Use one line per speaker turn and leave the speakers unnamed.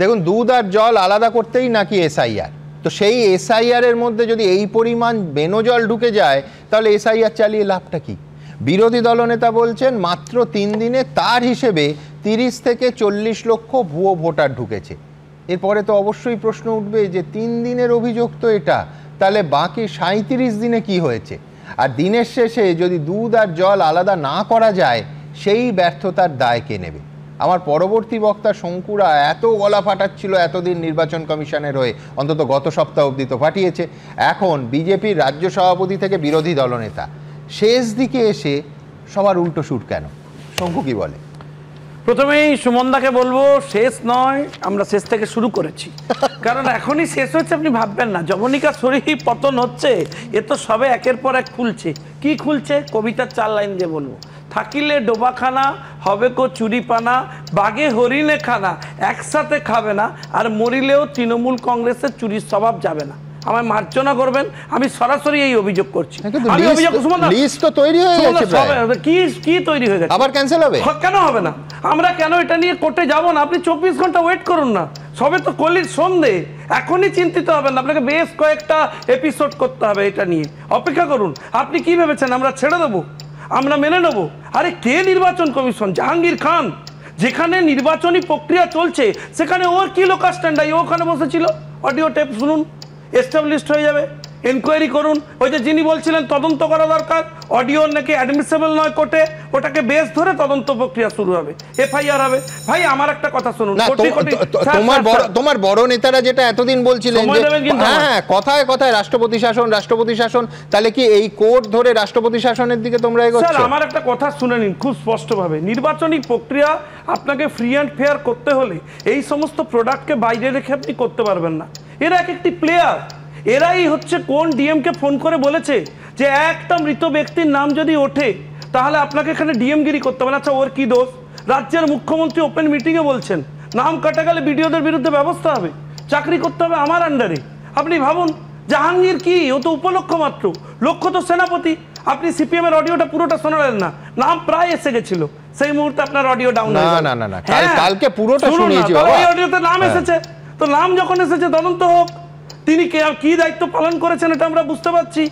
দেখুন দুধ আর জল আলাদা করতেই নাকি এসআইআর, তো সেই এসআইআর এর মধ্যে যদি এই পরিমাণ বেনজল ঢুকে যায় তাহলে এসআইআর চালিয়ে লাভটা কি? বিরোধী দলনেতা বলছেন মাত্র ৩ দিনে তার হিসেবে ৩০ থেকে ৪০ লক্ষ ভুয়ো ভোটার ঢুকেছে। এরপরে তো অবশ্যই প্রশ্ন উঠবে যে ৩ দিনের অভিযোগ তো এটা, তাহলে বাকি ৩৭ দিনে কি হয়েছে? আর দিনের শেষে যদি দুধ আর জল আলাদা না করা যায় সেই ব্যর্থতার দায় কে নেবে? আমার পরবর্তী বক্তা শঙ্কুরা এত গলা ফাটাচ্ছিল এতদিন নির্বাচন কমিশনের হয়ে, অন্তত গত সপ্তাহ অবধি তো ফাটিয়েছে, এখন বিজেপির রাজ্য সভাপতি থেকে বিরোধী দলনেতা, শেষ দিকে এসে সবার উল্টো সুর কেন? শঙ্কু কি বলে?
প্রথমেই সুমনদাকে বলবো, শেষ নয়, আমরা শেষ থেকে শুরু করেছি। কারণ এখনই শেষ হচ্ছে আপনি ভাববেন না, যবনিকা শরীর পতন হচ্ছে, এ তো সবে একের পর এক খুলছে। কি খুলছে? কবিতার 4 লাইন দিয়ে বলবো। থাকিলে ডোবাখানা হবে কো চুরিপানা, বাঘে হরিণে খানা একসাথে খাবে না, আর মরিলেও তৃণমূল কংগ্রেসের চুরির স্বভাব যাবে না। আমায় মার্জনা করবেন, আমি সরাসরি এই অভিযোগ করছি। কি তৈরি হয়ে গেছে?
আবার ক্যান্সেল হবে?
কেন হবে না? আমরা কেন এটা নিয়ে কোর্টে যাব না? আপনি 24 ঘন্টা ওয়েট করুন না, সবে তো কলির সন্ধে, এখনই চিন্তিত হবেন না, আপনাকে বেশ কয়েকটা এপিসোড করতে হবে এটা নিয়ে। অপেক্ষা করুন। আপনি কি ভেবেছেন আমরা ছেড়ে দেবো? আমরা মেনে নেব? আরে কে নির্বাচন কমিশন? জাহাঙ্গীর খান। যেখানে নির্বাচনী প্রক্রিয়া চলছে সেখানে ওর কি লোকাল স্ট্যান্ডাই? ওখানে বসেছিল, অডিও টেপ শুনুন, এস্টাবলিশড হয়ে যাবে। এনকোয়ারি করুন। ওই যে যিনি বলছিলেন তদন্ত করা দরকার, অডিও নাকি অ্যাডমিসেবল নয় কোর্টে, ওটাকে বেশ ধরে তদন্ত প্রক্রিয়া শুরু হবে, এফআইআর হবে। ভাই আমার একটা কথা শুনুন,
তোমার বড় নেতারা যেটা এতদিন বলছিলেন যে হ্যাঁ কথায় কথায় রাষ্ট্রপতি শাসন রাষ্ট্রপতি শাসন, তাহলে কি এই কোর্ট ধরে রাষ্ট্রপতি শাসনের দিকে তোমরা এগোচ্ছ?
স্যার আমার একটা কথা শুনে নিন খুব স্পষ্টভাবে, নির্বাচনী প্রক্রিয়া আপনাকে ফ্রি অ্যান্ড ফেয়ার করতে হলে এই সমস্ত প্রোডাক্টকে বাইরে রেখে আপনি করতে পারবেন না। এরা এক একটি প্লেয়ার। এরাই হচ্ছে কোন ডিএমকে ফোন করে বলেছে যে একটা মৃত ব্যক্তির নাম যদি ওঠে তাহলে আপনাকে এখানে ডিএমগিরি করতে হবে না। আচ্ছা ওর কি দোষ? রাজ্যের মুখ্যমন্ত্রী ওপেন মিটিংয়ে বলছেন নাম কাটা গেলে বিডিওদের বিরুদ্ধে ব্যবস্থা হবে, চাকরি করতে হবে আমার আন্ডারে। আপনি ভাবুন, জাহাঙ্গীর কি? ও তো উপলক্ষ মাত্র, লক্ষ্য তো সেনাপতি। আপনি সিপিএম এর অডিওটা পুরোটা শোনালেন না, নাম প্রায় এসে গেছিল, সেই মুহূর্তে আপনার অডিও ডাউন হয়ে গেল।
না কালকে পুরোটা শুনিয়েছি বাবা।
ওই অডিওতে নাম এসেছে, তো নাম যখন এসেছে তদন্ত হোক। তিনি কি দায়িত্ব পালন করেছেন এটা আমরা বুঝতে পারছি।